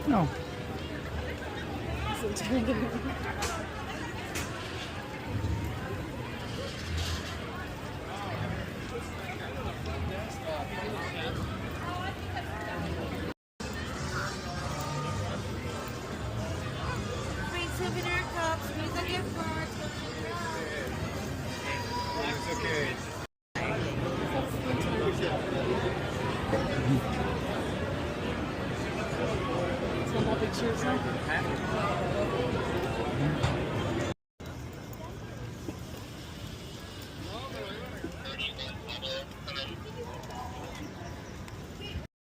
No. Free souvenir cups, use a gift card. It's okay. Pictures,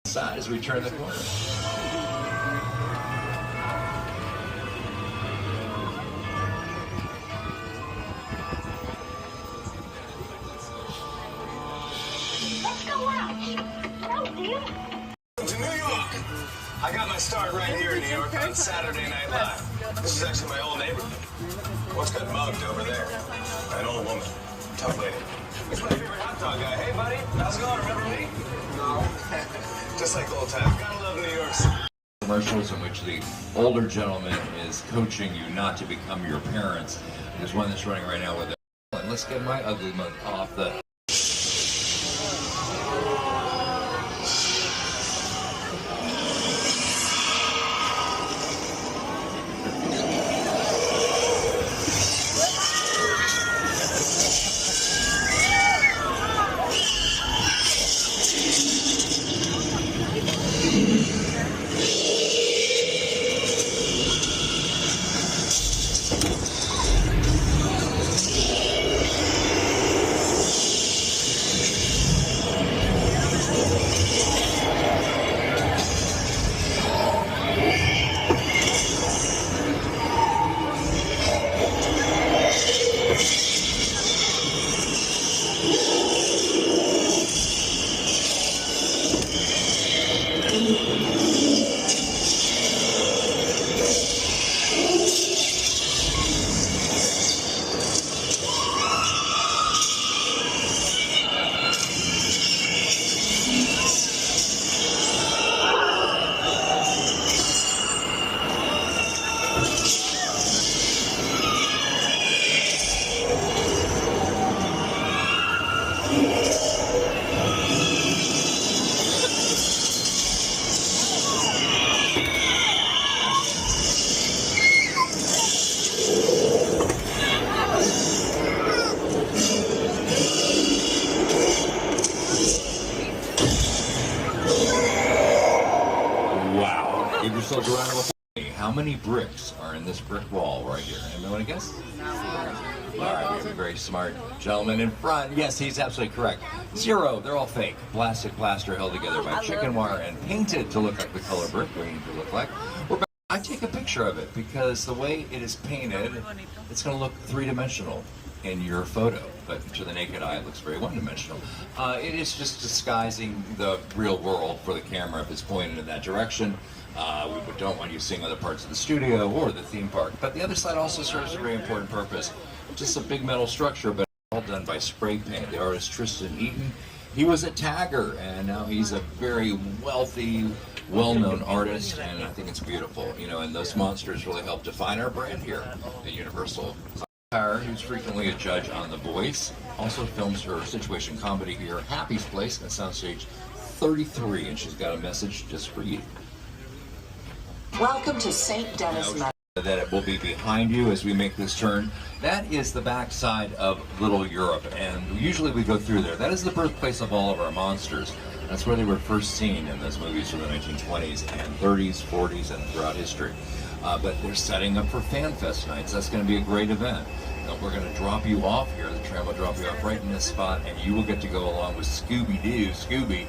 Side as we turn the corner. Let's go out. No deal. To New York. I got my start right here in New York on Saturday Night Live. This is actually my old neighborhood. What's got mugged over there? An old woman. Tough lady. It's my favorite hot dog guy. Hey, buddy. How's it going? Remember me? No. Just like old times. Gotta love New York City. Commercials in which the older gentleman is coaching you not to become your parents. There's one that's running right now with it. Let's get my ugly mug off the... Give yourself a round of applause. How many bricks are in this brick wall right here? Anyone want to guess? All right, we have a very smart gentleman in front. Yes, he's absolutely correct. 0. They're all fake. Plastic plaster held together by chicken wire and painted to look like the color brick green to look like. I take a picture of it because the way it is painted, it's going to look three-dimensional in your photo, but to the naked eye it looks very one-dimensional. It is just disguising the real world for the camera if it's pointed in that direction. We don't want you seeing other parts of the studio or the theme park, but the other side also serves a very important purpose. Just a big metal structure, but all done by spray paint. The artist Tristan Eaton, he was a tagger, and now he's a very wealthy, well-known artist, and I think it's beautiful. You know, and those monsters really help define our brand here at Universal. Who's frequently a judge on The Voice, also films her situation comedy here, Happy's Place, at Soundstage 33, and she's got a message just for you. Welcome to St. Denis, Mass. That it will be behind you as we make this turn. That is the backside of Little Europe, and usually we go through there. That is the birthplace of all of our monsters. That's where they were first seen in those movies from the 1920s and 30s, 40s, and throughout history. But they're setting up for Fan Fest nights. That's going to be a great event. We're going to drop you off here. The tram will drop you off right in this spot, and you will get to go along with Scooby,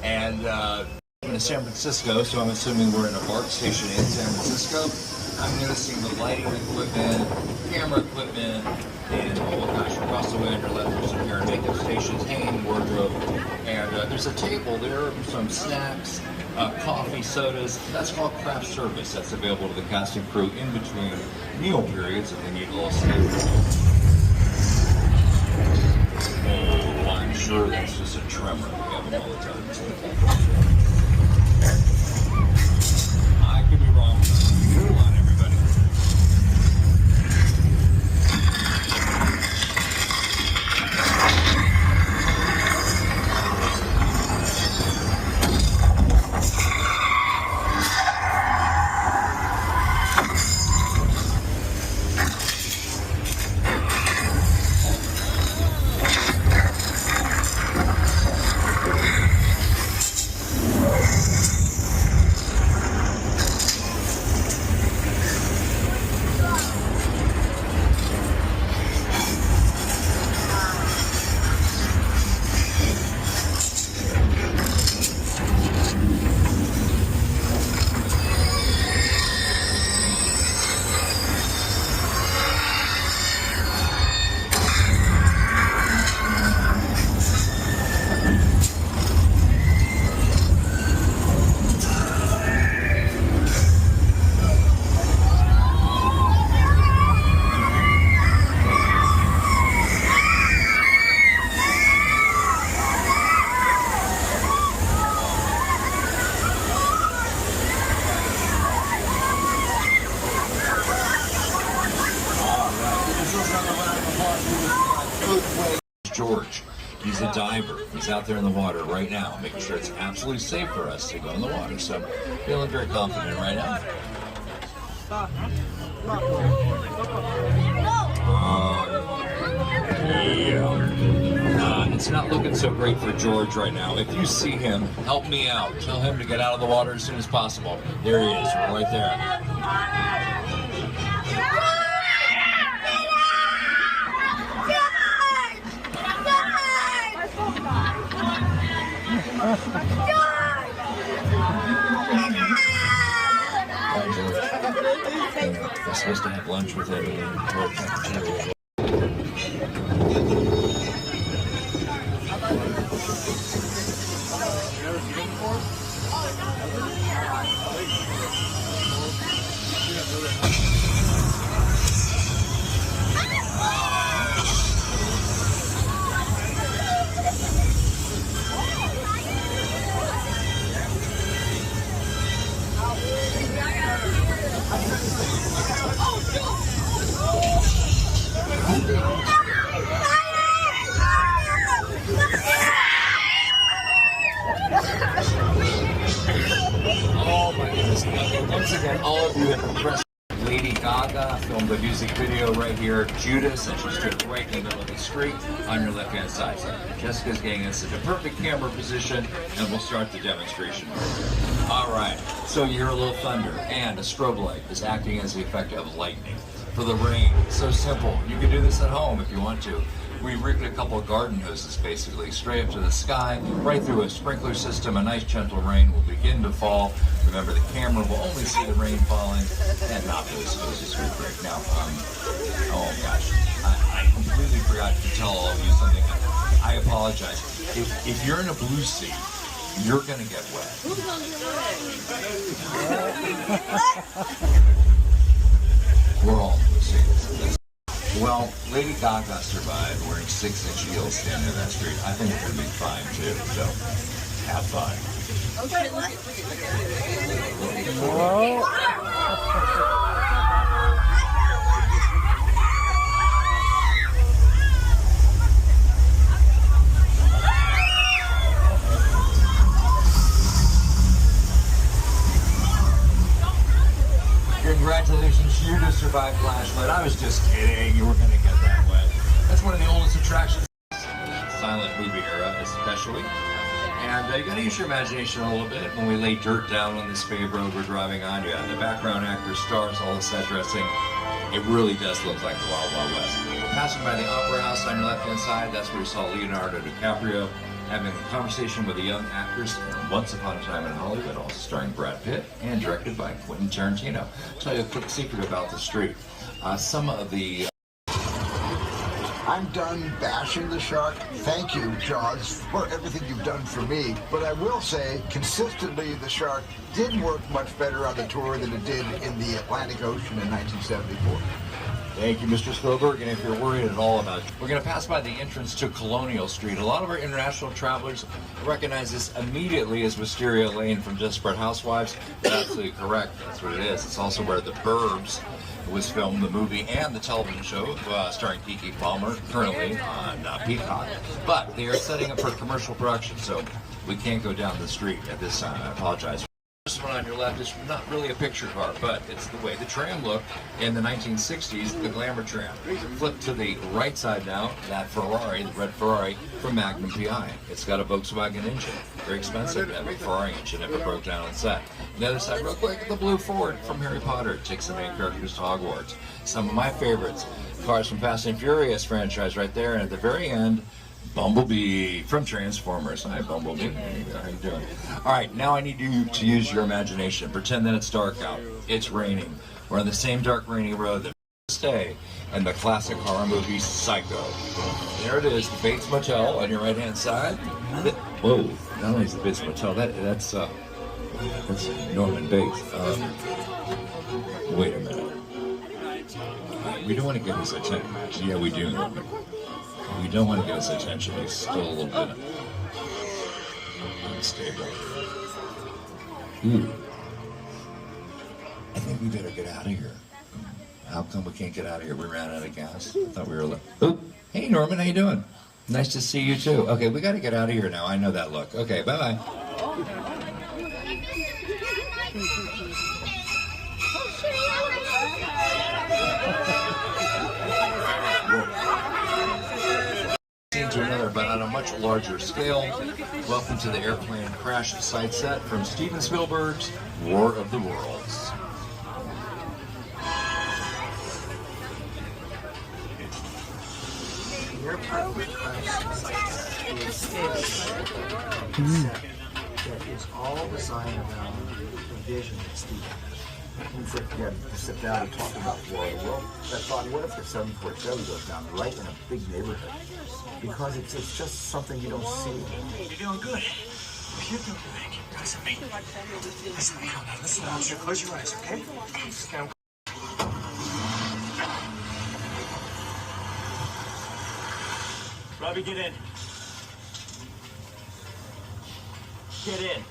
and in San Francisco, so I'm assuming we're in a BART station in San Francisco. I'm going to see the lighting equipment, camera equipment, and oh gosh, across the way on your left there's some hair and makeup stations, hanging wardrobe, and there's a table there, some snacks, coffee, sodas. That's called craft service. That's available to the cast and crew in between meal periods if they need a little snack. Oh, I'm sure that's just a tremor. We have them all the time. I could be wrong. George. He's a diver. He's out there in the water right now, making sure it's absolutely safe for us to go in the water. So, feeling very confident right now. It's not looking so great for George right now. If you see him, help me out. Tell him to get out of the water as soon as possible. There he is, right there. I'm supposed to have lunch with him and oh my goodness. Once again, all of you have impressed. Lady Gaga filmed a music video right here, Judas, and she stood right in the middle of the street on your left-hand side. So Jessica's getting us into perfect camera position, and we'll start the demonstration. All right, so you hear a little thunder, and a strobe light is acting as the effect of lightning. For the rain, so simple. You can do this at home if you want to. We rigged a couple of garden hoses basically straight up to the sky, right through a sprinkler system. A nice gentle rain will begin to fall. Remember, the camera will only see the rain falling and not those hoses we rigged. Now, oh gosh, I completely forgot to tell all of you something. I apologize. If you're in a blue sea, you're gonna get wet. Who's gonna get wet? We're all blue seas. Well, Lady Gaga survived wearing 6-inch heels standing in that street. I think we're going to be fine too, so have fun. Okay, Congratulations, you just survived flashlight. I was just kidding. You were going to get that wet. That's one of the oldest attractions, silent movie era especially. And you got to use your imagination a little bit. When we lay dirt down on this paved road we're driving on, you got the background actors, stars, all the set dressing. It really does look like the Wild Wild West. We're passing by the Opera House on your left-hand side. That's where we saw Leonardo DiCaprio having a conversation with a young actress in Once Upon a Time in Hollywood, also starring Brad Pitt and directed by Quentin Tarantino. I'll tell you a quick secret about the street. Some of the I'm done bashing the shark. Thank you, Jaws, for everything you've done for me. But I will say, consistently, the shark did work much better on the tour than it did in the Atlantic Ocean in 1974. Thank you, Mr. Spielberg, and if you're worried at all about it, we're going to pass by the entrance to Colonial Street. A lot of our international travelers recognize this immediately as Wisteria Lane from Desperate Housewives. That's absolutely correct. That's what it is. It's also where The Burbs was filmed, the movie and the television show starring Keke Palmer, currently on Peacock. But they are setting up for commercial production, so we can't go down the street at this time. I apologize. This one on your left is not really a picture car, but it's the way the tram looked in the 1960s, the glamour tram. Flip to the right side now, that Ferrari, the red Ferrari from Magnum PI. It's got a Volkswagen engine. Very expensive to have a Ferrari engine if it broke down on set. On the other side, real quick, the blue Ford from Harry Potter. It takes the main characters to Hogwarts. Some of my favorites, cars from Fast and Furious franchise right there, and at the very end, Bumblebee from Transformers. Hi, Bumblebee. There you go. How you doing? All right, now I need you to use your imagination. Pretend that it's dark out. It's raining. We're on the same dark, rainy road that stay in the classic horror movie Psycho. There it is, the Bates Motel on your right-hand side. Whoa! Not only is the Bates Motel, that's Norman Bates. Wait a minute. We don't want to get his attention. Yeah, we do, Norman. We don't want to get his attention. He's still a little bit unstable. I think we better get out of here. How come we can't get out of here? We ran out of gas. I thought we were like, oh, hey Norman, how you doing? Nice to see you too. Okay, we got to get out of here now. I know that look. Okay, bye-bye. To another, but on a much larger scale. Welcome to the airplane crash site set from Steven Spielberg's War of the Worlds. The airplane crash site that is all designed around the vision of Steven. He said, yeah, to sit down and talk about War of the World. I thought, what if the 747 goes down right in a big neighborhood? Because it's just something you don't see. You're doing good. You're doing good. Listen to me. Listen to me. Now listen, officer. Close your eyes, okay? Robbie, get in. Get in.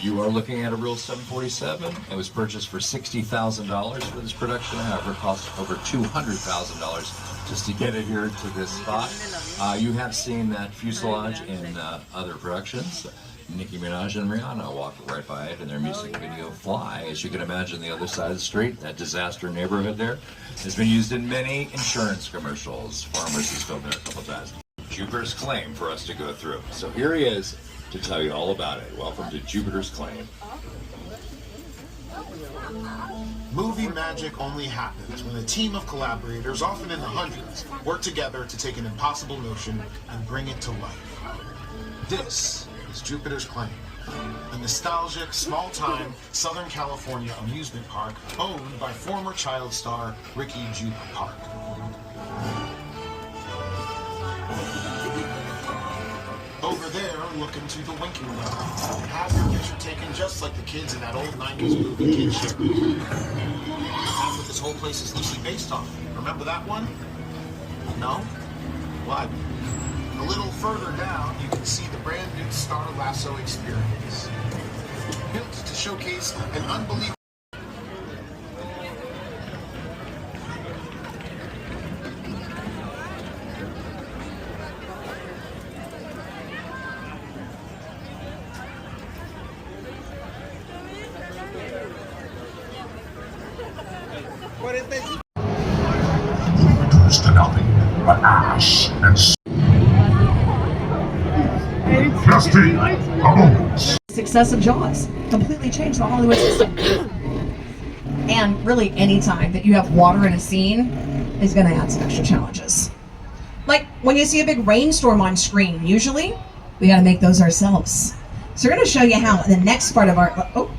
You are looking at a real 747. It was purchased for $60,000 for this production. However, it cost over $200,000 just to get it here to this spot. You have seen that fuselage in other productions. Nicki Minaj and Rihanna walk right by it in their music video Fly. As you can imagine, the other side of the street, that disaster neighborhood there, has been used in many insurance commercials. Farmers has filmed there a couple times. Jupiter's Claim for us to go through. So here he is to tell you all about it. Welcome to Jupiter's Claim. Movie magic only happens when a team of collaborators, often in the hundreds, work together to take an impossible notion and bring it to life. This is Jupiter's Claim, a nostalgic, small-time Southern California amusement park owned by former child star Ricky Jupe Park. Over there, look into the winking room. Have your picture taken just like the kids in that old 90s movie Kid Show. That's what this whole place is loosely based on. Remember that one? No? What? A little further down, you can see the brand new Star Lasso experience. Built to showcase an unbelievable reduced to nothing but ash and Justin, success of Jaws completely changed the Hollywood system. And really, any time that you have water in a scene is going to add some extra challenges. Like when you see a big rainstorm on screen, usually we got to make those ourselves. So we're going to show you how in the next part of our. Oh.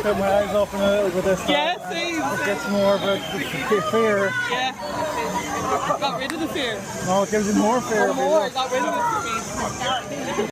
Put my eyes open a little with this. Yeah, see. It gets more of a fear. Yeah. Got rid of the fear. No, it gives you more fear. More, got rid of it for me.